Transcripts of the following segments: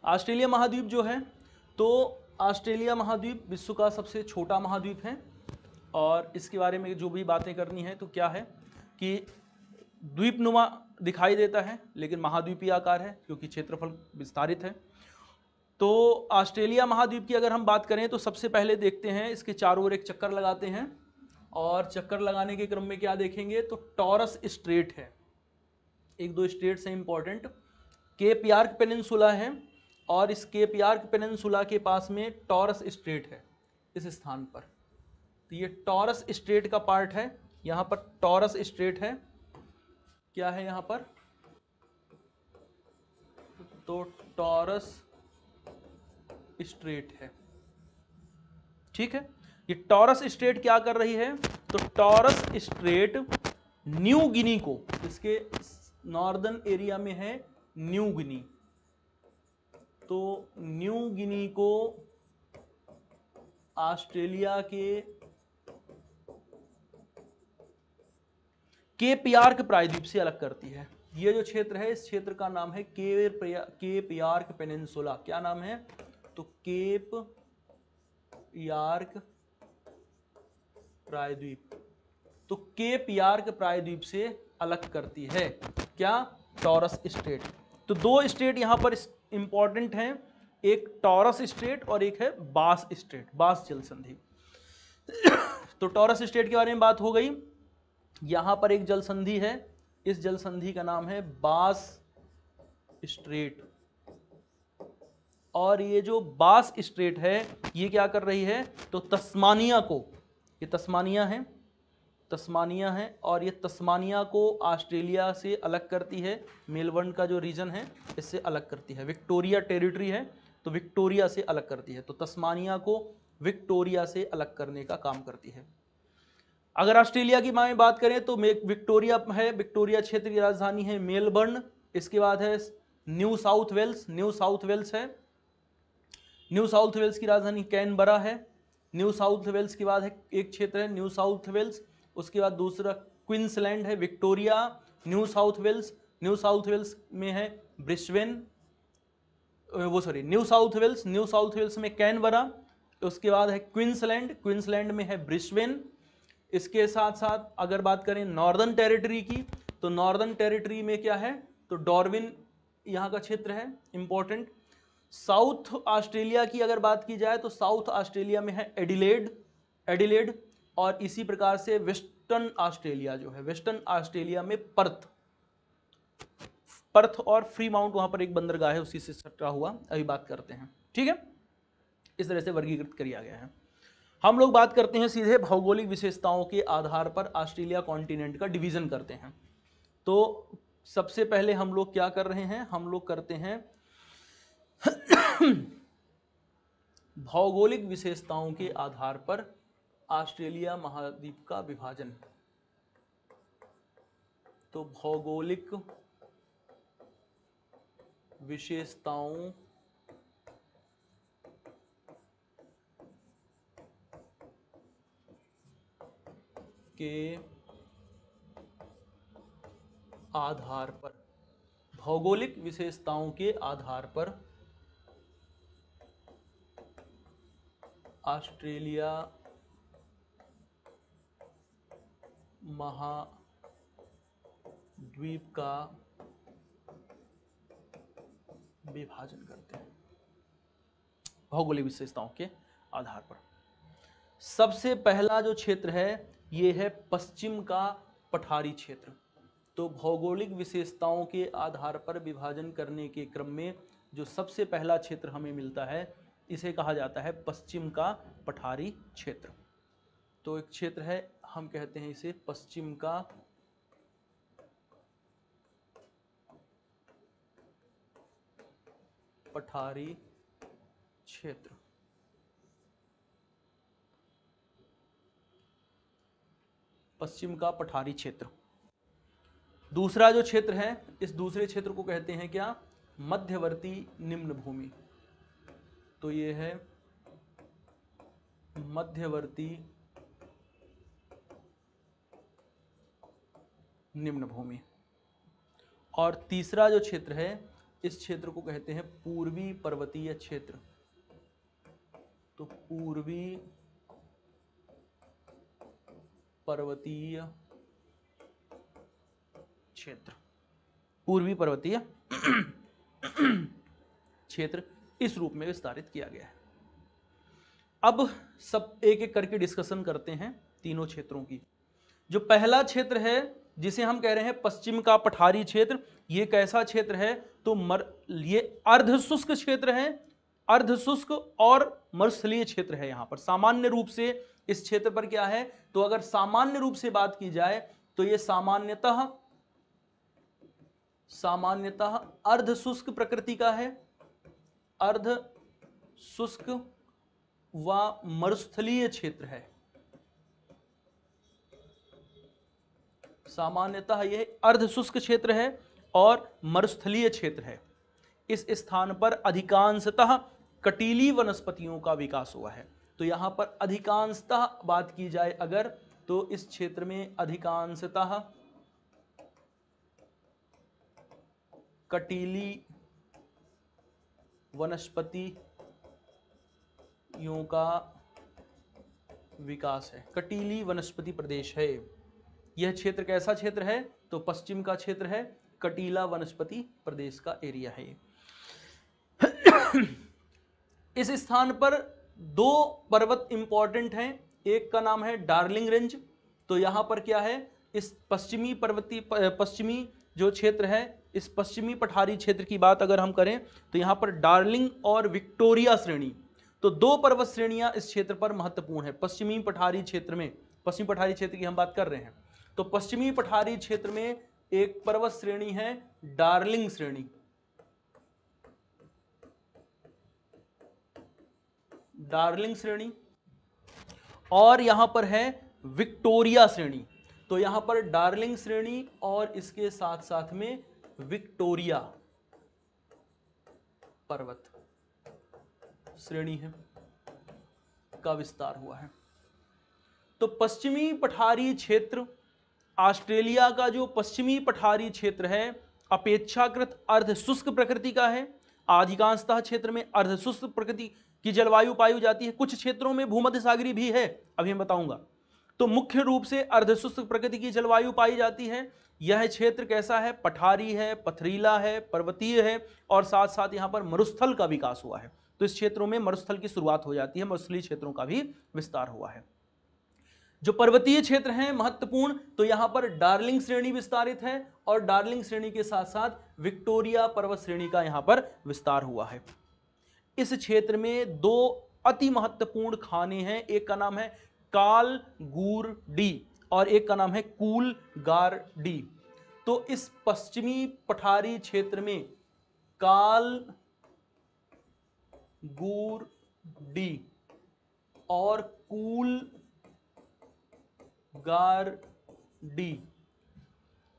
Australia महाद्वीप जो है, तो ऑस्ट्रेलिया महाद्वीप विश्व का सबसे छोटा महाद्वीप है और इसके बारे में जो भी बातें करनी है तो क्या है कि द्वीपनुमा दिखाई देता है लेकिन महाद्वीपीय आकार है क्योंकि क्षेत्रफल विस्तारित है। तो ऑस्ट्रेलिया महाद्वीप की अगर हम बात करें तो सबसे पहले देखते हैं इसके चारों ओर एक चक्कर लगाते हैं और चक्कर लगाने के क्रम में क्या देखेंगे तो टॉरस स्ट्रेट है, एक दो स्ट्रेट्स हैं इंपॉर्टेंट, केप यार्क पेनिनसुला है और इस केप यार्क पेनिनसुला के पास में टॉरस स्ट्रेट है इस स्थान पर। तो ये टॉरस स्ट्रेट का पार्ट है, यहाँ पर टॉरस स्ट्रेट है, क्या है यहाँ पर तो टॉरस स्ट्रेट है, ठीक है। ये टॉरस स्ट्रेट क्या कर रही है तो टॉरस स्ट्रेट न्यू गिनी को, इसके नॉर्दर्न एरिया में है न्यू गिनी, तो न्यू गिनी को ऑस्ट्रेलिया के केप यार्क प्रायद्वीप से अलग करती है। ये जो क्षेत्र है इस क्षेत्र का नाम है केप यार्क पेनिनसुला। क्या नाम है तो केप यार्क प्रायद्वीप। तो केप यार्क प्रायद्वीप से अलग करती है क्या टॉरस स्ट्रेट। तो दो स्ट्रेट यहां पर इंपॉर्टेंट हैं, एक टॉरस स्ट्रेट और एक है बास स्ट्रेट, बास जल संधि। तो टॉरस स्ट्रेट के बारे में बात हो गई। यहां पर एक जल संधि है, इस जल संधि का नाम है बास स्ट्रेट और ये जो बास स्ट्रेट है ये क्या कर रही है तो तस्मानिया को, ये तस्मानिया है और ये तस्मानिया को ऑस्ट्रेलिया से अलग करती है, मेलबर्न का जो रीजन है इससे अलग करती है। विक्टोरिया टेरिटरी है तो विक्टोरिया से अलग करती है, तो तस्मानिया को विक्टोरिया से अलग करने का काम करती है। अगर ऑस्ट्रेलिया की में बात करें तो विक्टोरिया है, विक्टोरिया क्षेत्र की राजधानी है मेलबर्न। इसके बाद है New South Wales, New South Wales है, न्यू साउथ वेल्स की राजधानी कैनबरा है। न्यू साउथ वेल्स के बाद है एक क्षेत्र है न्यू साउथ वेल्स, उसके बाद दूसरा क्वींसलैंड है, Victoria, New South Wales, New South Wales में है ब्रिस्बेन, न्यू साउथ वेल्स में कैनबरा, उसके बाद है क्वींसलैंड, क्वींसलैंड में है ब्रिस्बेन। इसके साथ साथ अगर बात करें नॉर्दर्न टेरिटरी की तो नॉर्दर्न टेरिटरी में क्या है तो डार्विन यहाँ का क्षेत्र है इंपॉर्टेंट। साउथ ऑस्ट्रेलिया की अगर बात की जाए तो साउथ ऑस्ट्रेलिया में है एडिलेड और इसी प्रकार से वेस्टर्न ऑस्ट्रेलिया जो है, वेस्टर्न ऑस्ट्रेलिया में पर्थ और फ्री माउंट, वहां पर एक बंदरगाह है उसी से सटा हुआ, अभी बात करते हैं, ठीक है। इस तरह से वर्गीकृत किया गया है। हम लोग बात करते हैं सीधे भौगोलिक विशेषताओं के आधार पर ऑस्ट्रेलिया कॉन्टिनेंट का डिवीजन करते हैं। तो सबसे पहले हम लोग क्या कर रहे हैं, हम लोग करते हैं भौगोलिक विशेषताओं के आधार पर ऑस्ट्रेलिया महाद्वीप का विभाजन। तो भौगोलिक विशेषताओं के आधार पर, भौगोलिक विशेषताओं के आधार पर ऑस्ट्रेलिया महाद्वीप का विभाजन करते हैं भौगोलिक विशेषताओं के आधार पर। सबसे पहला जो क्षेत्र है ये है पश्चिम का पठारी क्षेत्र। तो भौगोलिक विशेषताओं के आधार पर विभाजन करने के क्रम में जो सबसे पहला क्षेत्र हमें मिलता है इसे कहा जाता है पश्चिम का पठारी क्षेत्र। तो एक क्षेत्र है, हम कहते हैं इसे पश्चिम का पठारी क्षेत्र। पश्चिम का पठारी क्षेत्र। दूसरा जो क्षेत्र है इस दूसरे क्षेत्र को कहते हैं क्या मध्यवर्ती निम्न भूमि। तो ये है मध्यवर्ती निम्न भूमि। और तीसरा जो क्षेत्र है इस क्षेत्र को कहते हैं पूर्वी पर्वतीय क्षेत्र। तो पूर्वी पर्वतीय क्षेत्र, पूर्वी पर्वतीय क्षेत्र इस रूप में विस्तारित किया गया है। अब सब एक एक करके डिस्कशन करते हैं तीनों क्षेत्रों की। जो पहला क्षेत्र है जिसे हम कह रहे हैं पश्चिम का पठारी क्षेत्र, ये कैसा क्षेत्र है? तो ये अर्धशुष्क क्षेत्र है, अर्धशुष्क और मरुस्थलीय क्षेत्र है। यहां पर सामान्य रूप से इस क्षेत्र पर क्या है? तो अगर सामान्य रूप से बात की जाए तो ये सामान्यतः अर्धशुष्क प्रकृति का है, अर्धशुष्क व मरुस्थलीय क्षेत्र है। सामान्यतः यह अर्धशुष्क क्षेत्र है और मरुस्थलीय क्षेत्र है। इस स्थान पर अधिकांशतः कटीली वनस्पतियों का विकास हुआ है। तो यहां पर अधिकांशतः बात की जाए अगर, तो इस क्षेत्र में अधिकांशतः कटीली वनस्पतियों का विकास है। कटीली वनस्पति प्रदेश है यह क्षेत्र। कैसा क्षेत्र है? तो पश्चिम का क्षेत्र है, कटीला वनस्पति प्रदेश का एरिया है। इस स्थान पर दो पर्वत इंपॉर्टेंट हैं। एक का नाम है डार्लिंग रेंज। तो यहां पर क्या है? इस पश्चिमी जो क्षेत्र है, इस पश्चिमी पठारी क्षेत्र की बात अगर हम करें तो यहां पर डार्लिंग और विक्टोरिया श्रेणी, तो दो पर्वत श्रेणियां इस क्षेत्र पर महत्वपूर्ण है। पश्चिमी पठारी क्षेत्र में, पश्चिमी पठारी क्षेत्र की हम बात कर रहे हैं, तो पश्चिमी पठारी क्षेत्र में एक पर्वत श्रेणी है डार्लिंग श्रेणी, डार्लिंग श्रेणी, और यहां पर है विक्टोरिया श्रेणी। तो यहां पर डार्लिंग श्रेणी और इसके साथ साथ में विक्टोरिया पर्वत श्रेणी है का विस्तार हुआ है। तो पश्चिमी पठारी क्षेत्र, ऑस्ट्रेलिया का जो पश्चिमी पठारी क्षेत्र है अपेक्षाकृत अर्धशुष्क प्रकृति का है। अधिकांशतः क्षेत्र में अर्धशुष्क प्रकृति की जलवायु पाई जाती है। कुछ क्षेत्रों में भूमध्य सागरीय भी है, अभी मैं बताऊंगा। तो मुख्य रूप से अर्धशुष्क प्रकृति की जलवायु पाई जाती है। यह क्षेत्र कैसा है? पठारी है, पथरीला है, पर्वतीय है और साथ साथ यहाँ पर मरुस्थल का विकास हुआ है। तो इस क्षेत्रों में मरुस्थल की शुरुआत हो जाती है, मरुस्थलीय क्षेत्रों का भी विस्तार हुआ है। जो पर्वतीय क्षेत्र हैं महत्वपूर्ण, तो यहां पर डार्लिंग श्रेणी विस्तारित है और डार्लिंग श्रेणी के साथ साथ विक्टोरिया पर्वत श्रेणी का यहां पर विस्तार हुआ है। इस क्षेत्र में दो अति महत्वपूर्ण खाने हैं, एक का नाम है कालगूरडी और एक का नाम है कूलगारडी। तो इस पश्चिमी पठारी क्षेत्र में कालगूरडी और कूलगारडी,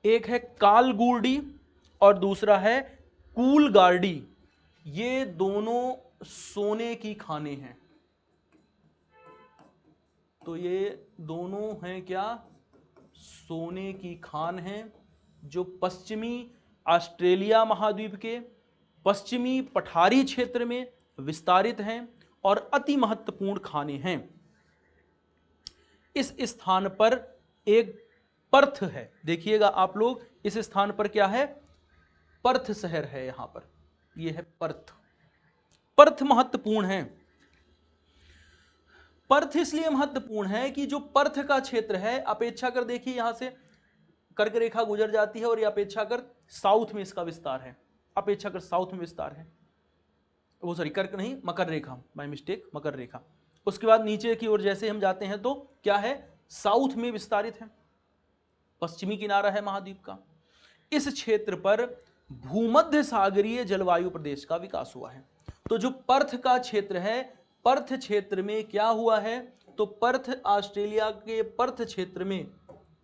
एक है कालगूरडी और दूसरा है कूलगारडी, ये दोनों सोने की खाने हैं। तो ये दोनों हैं क्या? सोने की खान हैं, जो पश्चिमी ऑस्ट्रेलिया महाद्वीप के पश्चिमी पठारी क्षेत्र में विस्तारित हैं और अति महत्वपूर्ण खाने हैं। इस स्थान पर एक पर्थ है, देखिएगा आप लोग, इस स्थान पर क्या है? पर्थ शहर है। यहां पर यह है पर्थ। पर्थ महत्वपूर्ण है। पर्थ इसलिए महत्वपूर्ण है कि जो पर्थ का क्षेत्र है, अपेक्षाकृत देखिए यहां से कर्क रेखा गुजर जाती है और यह अपेक्षाकृत साउथ में इसका विस्तार है, अपेक्षाकृत साउथ में विस्तार है। वो सॉरी, कर्क नहीं, मकर रेखा, बाय मिस्टेक, मकर रेखा। उसके बाद नीचे की ओर जैसे हम जाते हैं तो क्या है? साउथ में विस्तारित है, पश्चिमी किनारा है महाद्वीप का। इस क्षेत्र पर भूमध्य सागरीय जलवायु प्रदेश का विकास हुआ है। तो जो पर्थ का क्षेत्र है, पर्थ क्षेत्र में क्या हुआ है? तो पर्थ, ऑस्ट्रेलिया के पर्थ क्षेत्र में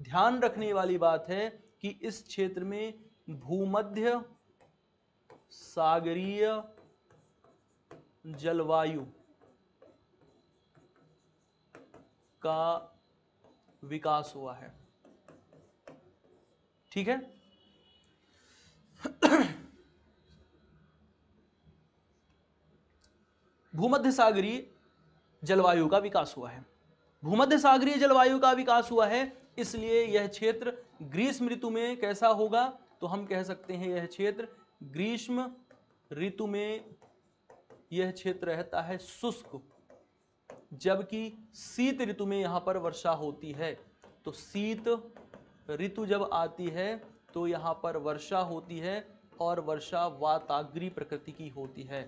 ध्यान रखने वाली बात है कि इस क्षेत्र में भूमध्य सागरीय जलवायु का विकास हुआ है। ठीक है। भूमध्य सागरीय जलवायु का विकास हुआ है। भूमध्य सागरीय जलवायु का विकास हुआ है, इसलिए यह क्षेत्र ग्रीष्म ऋतु में कैसा होगा, तो हम कह सकते हैं यह क्षेत्र ग्रीष्म ऋतु में यह क्षेत्र रहता है शुष्क, जबकि शीत ऋतु में यहाँ पर वर्षा होती है। तो शीत ऋतु जब आती है तो यहाँ पर वर्षा होती है और वर्षा वाताग्रीय प्रकृति की होती है।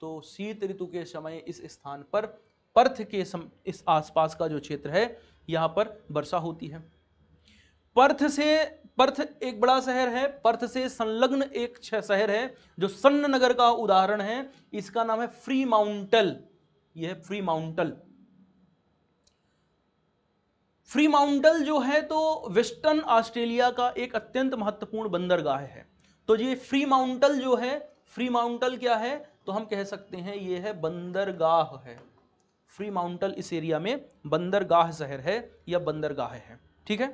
तो शीत ऋतु के समय इस स्थान पर पर्थ के इस आसपास का जो क्षेत्र है यहाँ पर वर्षा होती है। पर्थ एक बड़ा शहर है, पर्थ से संलग्न एक शहर है जो सन्न नगर का उदाहरण है, इसका नाम है फ्रीमाउंटल। यह है फ्रीमाउंटल। फ्रीमाउंटल जो है तो वेस्टर्न ऑस्ट्रेलिया का एक अत्यंत महत्वपूर्ण बंदरगाह है। तो ये फ्रीमाउंटल जो है, फ्रीमाउंटल क्या है, तो हम कह सकते हैं ये है बंदरगाह है। फ्रीमाउंटल इस एरिया में बंदरगाह शहर है या बंदरगाह है। ठीक है,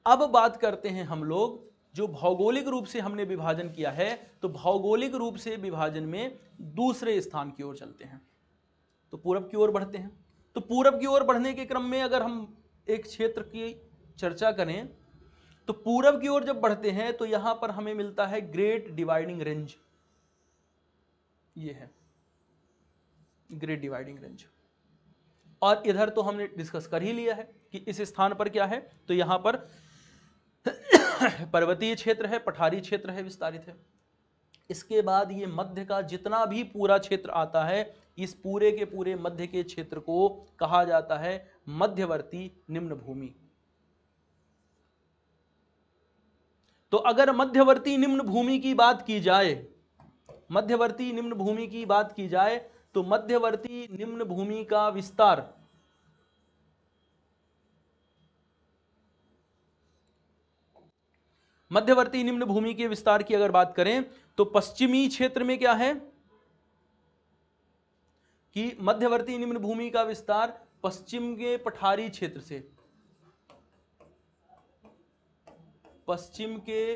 अब बात करते हैं हम लोग जो भौगोलिक रूप से हमने विभाजन किया है, तो भौगोलिक रूप से विभाजन में दूसरे स्थान की ओर चलते हैं, तो पूरब की ओर बढ़ते हैं। तो पूरब की ओर बढ़ने के क्रम में अगर हम एक क्षेत्र की चर्चा करें, तो पूरब की ओर जब बढ़ते हैं तो यहां पर हमें मिलता है ग्रेट डिवाइडिंग रेंज। ये है ग्रेट डिवाइडिंग रेंज। और इधर तो हमने डिस्कस कर ही लिया है कि इस स्थान पर क्या है, तो यहां पर पर्वतीय क्षेत्र है, पठारी क्षेत्र है, विस्तारित है। इसके बाद ये मध्य का जितना भी पूरा क्षेत्र आता है, इस पूरे के पूरे मध्य के क्षेत्र को कहा जाता है मध्यवर्ती निम्न भूमि। तो अगर मध्यवर्ती निम्न भूमि की बात की जाए, मध्यवर्ती निम्न भूमि की बात की जाए, तो मध्यवर्ती निम्न भूमि का विस्तार मध्यवर्ती निम्न भूमि के विस्तार की अगर बात करें तो पश्चिमी क्षेत्र में क्या है कि मध्यवर्ती निम्न भूमि का विस्तार पश्चिम के पठारी क्षेत्र से, पश्चिम के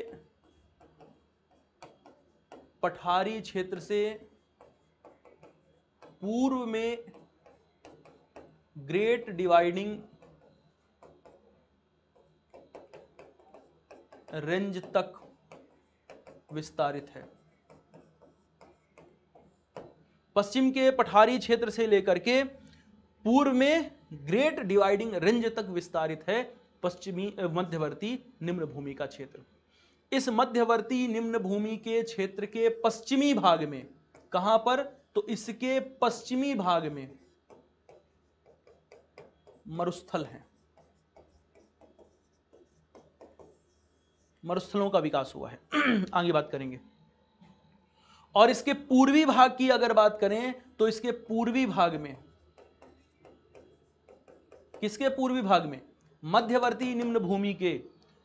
पठारी क्षेत्र से पूर्व में ग्रेट डिवाइडिंग रेंज तक विस्तारित है। पश्चिम के पठारी क्षेत्र से लेकर के पूर्व में ग्रेट डिवाइडिंग रेंज तक विस्तारित है पश्चिमी मध्यवर्ती निम्न भूमि का क्षेत्र। इस मध्यवर्ती निम्न भूमि के क्षेत्र के पश्चिमी भाग में, कहां पर, तो इसके पश्चिमी भाग में मरुस्थल है, मरुस्थलों का विकास हुआ है। आगे बात करेंगे। और इसके पूर्वी भाग की अगर बात करें तो इसके पूर्वी भाग में, किसके पूर्वी भाग में, मध्यवर्ती निम्न भूमि के।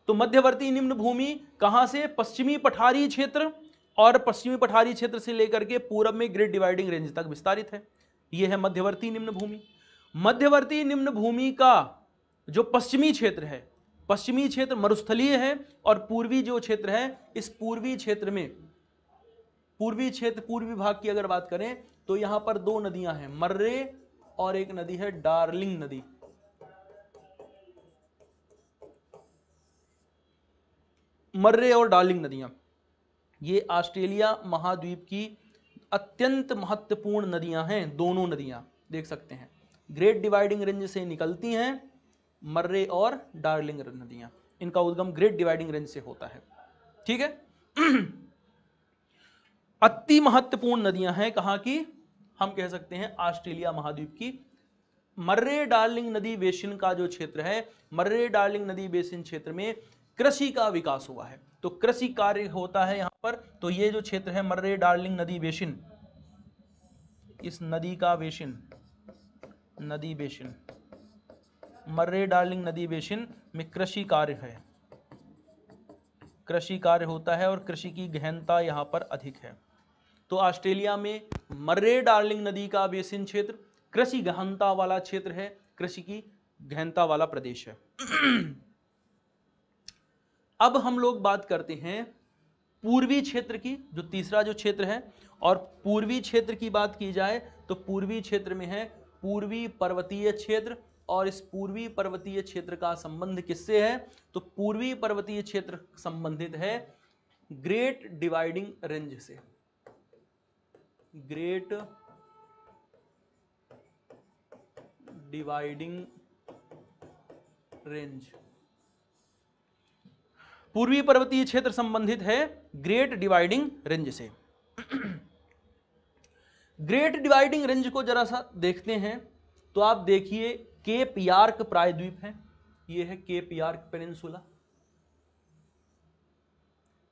तो मध्यवर्ती निम्न भूमि कहां से, पश्चिमी पठारी क्षेत्र, और पश्चिमी पठारी क्षेत्र से लेकर के पूर्व में ग्रेट डिवाइडिंग रेंज तक विस्तारित है। यह है मध्यवर्ती निम्न भूमि। मध्यवर्ती निम्न भूमि का जो पश्चिमी क्षेत्र है, पश्चिमी क्षेत्र मरुस्थलीय है, और पूर्वी जो क्षेत्र है, इस पूर्वी क्षेत्र में, पूर्वी क्षेत्र पूर्वी भाग की अगर बात करें तो यहां पर दो नदियां हैं, मर्रे और एक नदी है डार्लिंग नदी। मर्रे और डार्लिंग नदियां, ये ऑस्ट्रेलिया महाद्वीप की अत्यंत महत्वपूर्ण नदियां हैं। दोनों नदियां देख सकते हैं ग्रेट डिवाइडिंग रेंज से निकलती हैं, मर्रे और डार्लिंग नदियां, इनका उद्गम ग्रेट डिवाइडिंग रेंज से होता है। ठीक है। अति महत्वपूर्ण नदियां हैं कहां की, हम कह सकते हैं ऑस्ट्रेलिया महाद्वीप की। मर्रे डार्लिंग नदी बेसिन का जो क्षेत्र है, मर्रे डार्लिंग नदी बेसिन क्षेत्र में कृषि का विकास हुआ है, तो कृषि कार्य होता है यहां पर। तो ये जो क्षेत्र है मर्रे डार्लिंग नदी बेसिन, इस नदी का बेसिन, नदी बेसिन, मर्रे डार्लिंग नदी बेसिन में कृषि कार्य है, कृषि कार्य होता है और कृषि की गहनता यहां पर अधिक है। तो ऑस्ट्रेलिया में मर्रे डार्लिंग नदी का बेसिन क्षेत्र कृषि गहनता वाला क्षेत्र है, कृषि की गहनता वाला प्रदेश है। अब हम लोग बात करते हैं पूर्वी क्षेत्र की, जो तीसरा जो क्षेत्र है, और पूर्वी क्षेत्र की बात की जाए तो पूर्वी क्षेत्र में है पूर्वी पर्वतीय क्षेत्र, और इस पूर्वी पर्वतीय क्षेत्र का संबंध किससे है? तो पूर्वी पर्वतीय क्षेत्र संबंधित है ग्रेट डिवाइडिंग रेंज से। ग्रेट डिवाइडिंग रेंज, पूर्वी पर्वतीय क्षेत्र संबंधित है ग्रेट डिवाइडिंग रेंज से। ग्रेट डिवाइडिंग रेंज को जरा सा देखते हैं तो आप देखिए केप यार्क प्रायद्वीप है, ये है केप यार्क पेनिनसुला।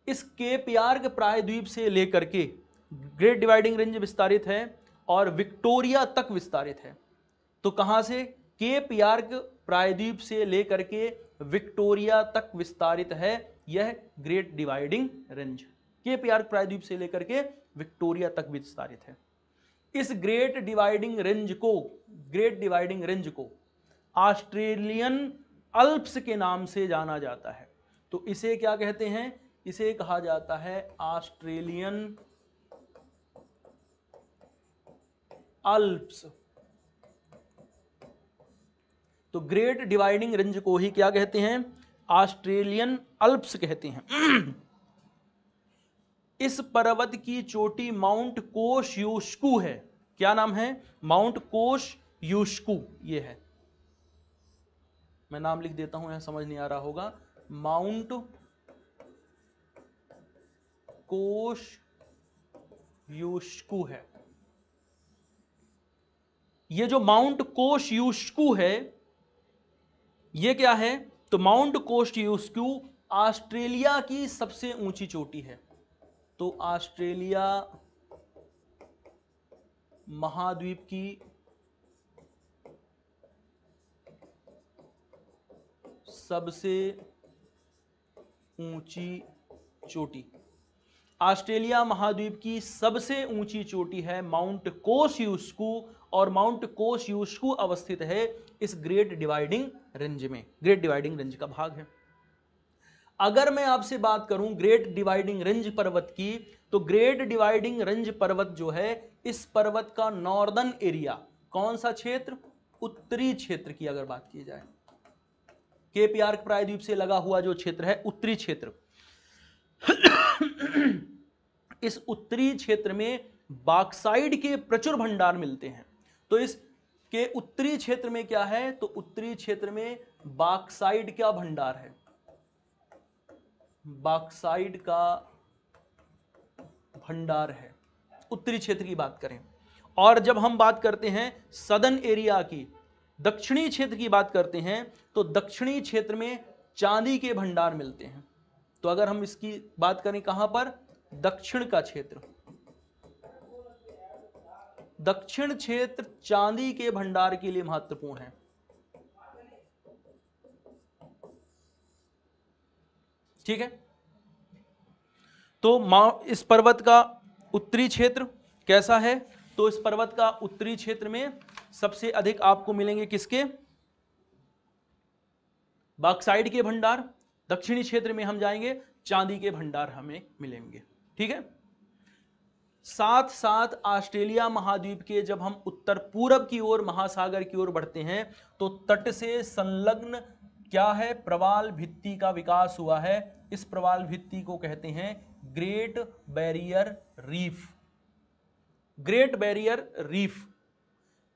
इस केप यार्क प्रायद्वीप से लेकर के ग्रेट डिवाइडिंग रेंज विस्तारित है और विक्टोरिया तक विस्तारित है। तो कहां से? केप यार्क प्रायद्वीप से लेकर के विक्टोरिया तक विस्तारित है यह Great Dividing Range. Cape York प्रायद्वीप से लेकर के विक्टोरिया तक विस्तारित है। इस ग्रेट डिवाइडिंग रेंज को ऑस्ट्रेलियन अल्प्स के नाम से जाना जाता है। तो इसे क्या कहते हैं? इसे कहा जाता है ऑस्ट्रेलियन अल्प्स। तो ग्रेट डिवाइडिंग रेंज को ही क्या कहते हैं? ऑस्ट्रेलियन अल्प्स कहते हैं। इस पर्वत की चोटी माउंट कोशयुस्कू है। क्या नाम है? माउंट कोशयुस्कू ये है। मैं नाम लिख देता हूं, यहां समझ नहीं आ रहा होगा। माउंट कोशयुस्कू है। ये जो माउंट कोशयुस्कू है ये क्या है? तो माउंट कोशयुस्कू ऑस्ट्रेलिया की सबसे ऊंची चोटी है। तो ऑस्ट्रेलिया महाद्वीप की सबसे ऊंची चोटी, ऑस्ट्रेलिया महाद्वीप की सबसे ऊंची चोटी है माउंट कोशयुस्कू, और माउंट कोशयुस्कू अवस्थित है इस ग्रेट डिवाइडिंग रेंज में। ग्रेट डिवाइडिंग रेंज का भाग है। अगर मैं आपसे बात करूं ग्रेट डिवाइडिंग रेंज पर्वत की, तो ग्रेट डिवाइडिंग रेंज पर्वत जो है, इस पर्वत का नॉर्दर्न एरिया, कौन सा क्षेत्र? उत्तरी क्षेत्र की अगर बात की जाए, केप यार्क प्रायद्वीप से लगा हुआ जो क्षेत्र है उत्तरी क्षेत्र, इस उत्तरी क्षेत्र में बॉक्साइट के प्रचुर भंडार मिलते हैं। तो इस के उत्तरी क्षेत्र में क्या है? तो उत्तरी क्षेत्र में बॉक्साइट का भंडार है, बॉक्साइट का भंडार है उत्तरी क्षेत्र की बात करें। और जब हम बात करते हैं सदर्न एरिया की, दक्षिणी क्षेत्र की बात करते हैं, तो दक्षिणी क्षेत्र में चांदी के भंडार मिलते हैं। तो अगर हम इसकी बात करें कहां पर? दक्षिण का क्षेत्र, दक्षिण क्षेत्र चांदी के भंडार के लिए महत्वपूर्ण है। ठीक है। तो इस पर्वत का उत्तरी क्षेत्र कैसा है? तो इस पर्वत का उत्तरी क्षेत्र में सबसे अधिक आपको मिलेंगे किसके? बॉक्साइट के भंडार। दक्षिणी क्षेत्र में हम जाएंगे, चांदी के भंडार हमें मिलेंगे। ठीक है। साथ साथ ऑस्ट्रेलिया महाद्वीप के जब हम उत्तर पूरब की ओर महासागर की ओर बढ़ते हैं, तो तट से संलग्न क्या है? प्रवाल भित्ति का विकास हुआ है। इस प्रवाल भित्ति को कहते हैं great barrier reef. Great barrier reef,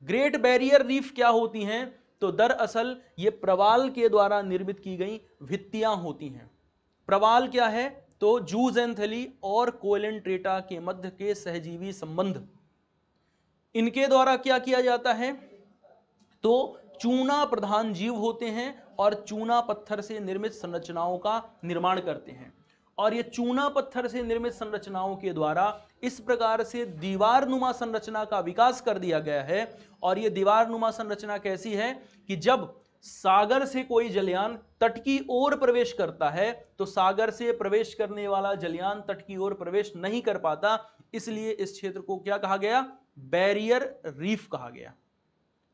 great barrier reef क्या होती हैं? तो दरअसल ये प्रवाल के द्वारा निर्मित की गई भित्तियां होती हैं। प्रवाल क्या है? तो जूजेंथेली और कोलेंट्रेटा के मध्य के सहजीवी संबंध, इनके द्वारा क्या किया जाता है? तो चूना प्रधान जीव होते हैं और चूना पत्थर से निर्मित संरचनाओं का निर्माण करते हैं। और ये चूना पत्थर से निर्मित संरचनाओं के द्वारा इस प्रकार से दीवार नुमा संरचना का विकास कर दिया गया है। और ये दीवार नुमा संरचना कैसी है कि जब सागर से कोई जलयान तट की ओर प्रवेश करता है, तो सागर से प्रवेश करने वाला जलयान तट की ओर प्रवेश नहीं कर पाता, इसलिए इस क्षेत्र को क्या कहा गया? बैरियर रीफ कहा गया।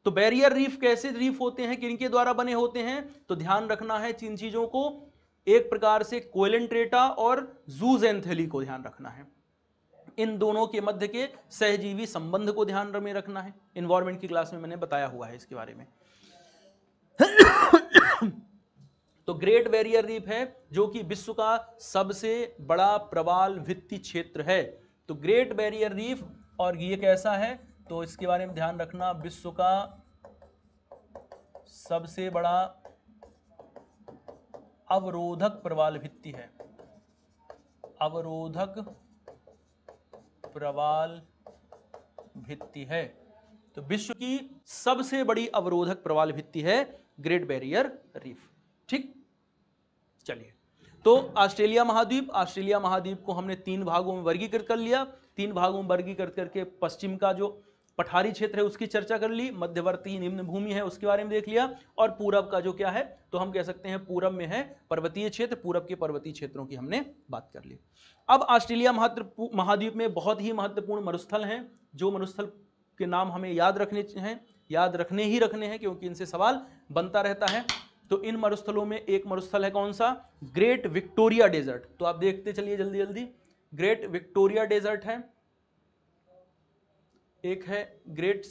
तो बैरियर रीफ कैसे रीफ होते हैं, किनके द्वारा बने होते हैं? तो ध्यान रखना है इन चीजों को। एक प्रकार से कोइलेंट्रेटा और जूजेंथेली को ध्यान रखना है। इन दोनों के मध्य के सहजीवी संबंध को ध्यान में रखना है। इन्वायरमेंट की क्लास में मैंने बताया हुआ है इसके बारे में। तो ग्रेट बैरियर रीफ है जो कि विश्व का सबसे बड़ा प्रवाल भित्ति क्षेत्र है। तो ग्रेट बैरियर रीफ, और ये कैसा है तो इसके बारे में ध्यान रखना, विश्व का सबसे बड़ा अवरोधक प्रवाल भित्ति है। अवरोधक प्रवाल भित्ति है। तो विश्व की सबसे बड़ी अवरोधक प्रवाल भित्ति है ग्रेट बैरियर रीफ। ठीक, चलिए, तो ऑस्ट्रेलिया महाद्वीप को हमने 3 भागों में वर्गीकृत कर लिया। 3 भागों में वर्गीकृत करके पश्चिम का जो पठारी क्षेत्र है उसकी चर्चा कर ली, मध्यवर्ती निम्न भूमि है उसके बारे में देख लिया, और पूरब का जो क्या है तो हम कह सकते हैं पूरब में है पर्वतीय क्षेत्र, पूरब के पर्वतीय क्षेत्रों की हमने बात कर ली। अब ऑस्ट्रेलिया महाद्वीप में बहुत ही महत्वपूर्ण मरुस्थल हैं, जो मरुस्थल के नाम हमें याद रखने हैं क्योंकि इनसे सवाल बनता रहता है। तो इन मरुस्थलों में एक मरुस्थल है कौन सा, ग्रेट विक्टोरिया डेजर्ट। तो आप देखते चलिए जल्दी जल्दी, ग्रेट विक्टोरिया डेजर्ट है, एक है ग्रेट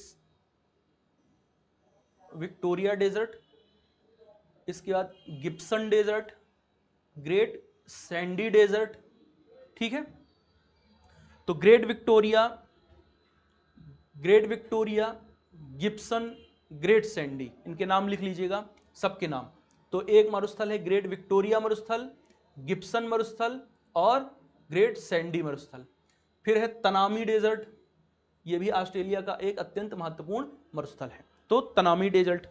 विक्टोरिया डेजर्ट, इसके बाद Gibson desert, Great Sandy desert. ठीक है, तो Great Victoria, Gibson, Great Sandy, इनके नाम लिख लीजिएगा सबके नाम। तो एक मरुस्थल है ग्रेट विक्टोरिया मरुस्थल, गिब्सन मरुस्थल और ग्रेट सैंडी मरुस्थल। फिर है तनामी डेजर्ट, यह भी ऑस्ट्रेलिया का एक अत्यंत महत्वपूर्ण मरुस्थल है, तो तनामी डेजर्ट।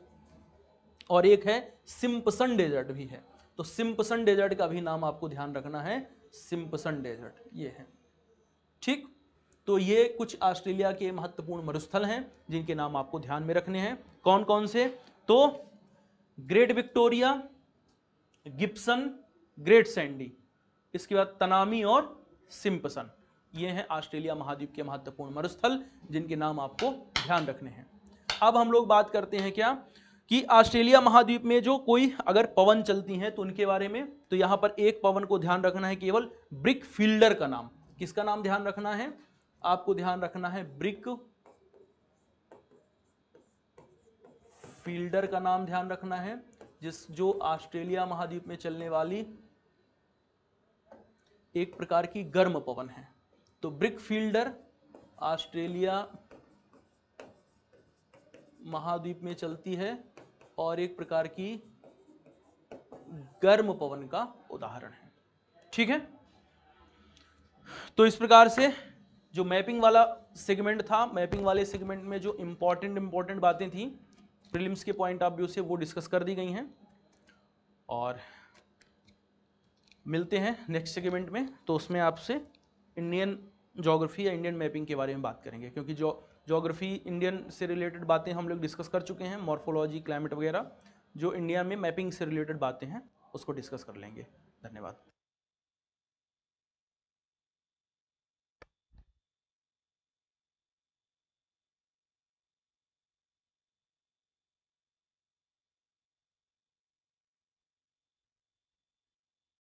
और एक है सिम्पसन डेजर्ट भी है, तो सिम्पसन डेजर्ट का भी नाम आपको ध्यान रखना है, सिम्पसन डेजर्ट ये है। ठीक, तो ये कुछ ऑस्ट्रेलिया के महत्वपूर्ण मरुस्थल हैं जिनके नाम आपको ध्यान में रखने हैं। कौन कौन से, तो Great Victoria, Gibson, Great Sandy, इसके बाद तनामी और सिम्पसन, ये हैं ऑस्ट्रेलिया महाद्वीप के महत्वपूर्ण मरुस्थल जिनके नाम आपको ध्यान रखने हैं। अब हम लोग बात करते हैं क्या कि ऑस्ट्रेलिया महाद्वीप में जो कोई अगर पवन चलती हैं तो उनके बारे में। तो यहां पर एक पवन को ध्यान रखना है केवल, ब्रिक फील्डर का नाम। किसका नाम ध्यान रखना है, आपको ध्यान रखना है ब्रिक फील्डर का नाम ध्यान रखना है, जो ऑस्ट्रेलिया महाद्वीप में चलने वाली एक प्रकार की गर्म पवन है। तो ब्रिक फील्डर ऑस्ट्रेलिया महाद्वीप में चलती है और एक प्रकार की गर्म पवन का उदाहरण है। ठीक है, तो इस प्रकार से जो मैपिंग वाला सेगमेंट था, मैपिंग वाले सेगमेंट में जो इंपॉर्टेंट बातें थी प्रीलिम्स के पॉइंट ऑफ व्यू से वो डिस्कस कर दी गई हैं। और मिलते हैं नेक्स्ट सेगमेंट में, तो उसमें आपसे इंडियन ज्योग्राफी या इंडियन मैपिंग के बारे में बात करेंगे, क्योंकि ज्योग्राफी इंडियन से रिलेटेड बातें हम लोग डिस्कस कर चुके हैं, मॉर्फोलॉजी, क्लाइमेट वगैरह। जो इंडिया में मैपिंग से रिलेटेड बातें हैं उसको डिस्कस कर लेंगे। धन्यवाद।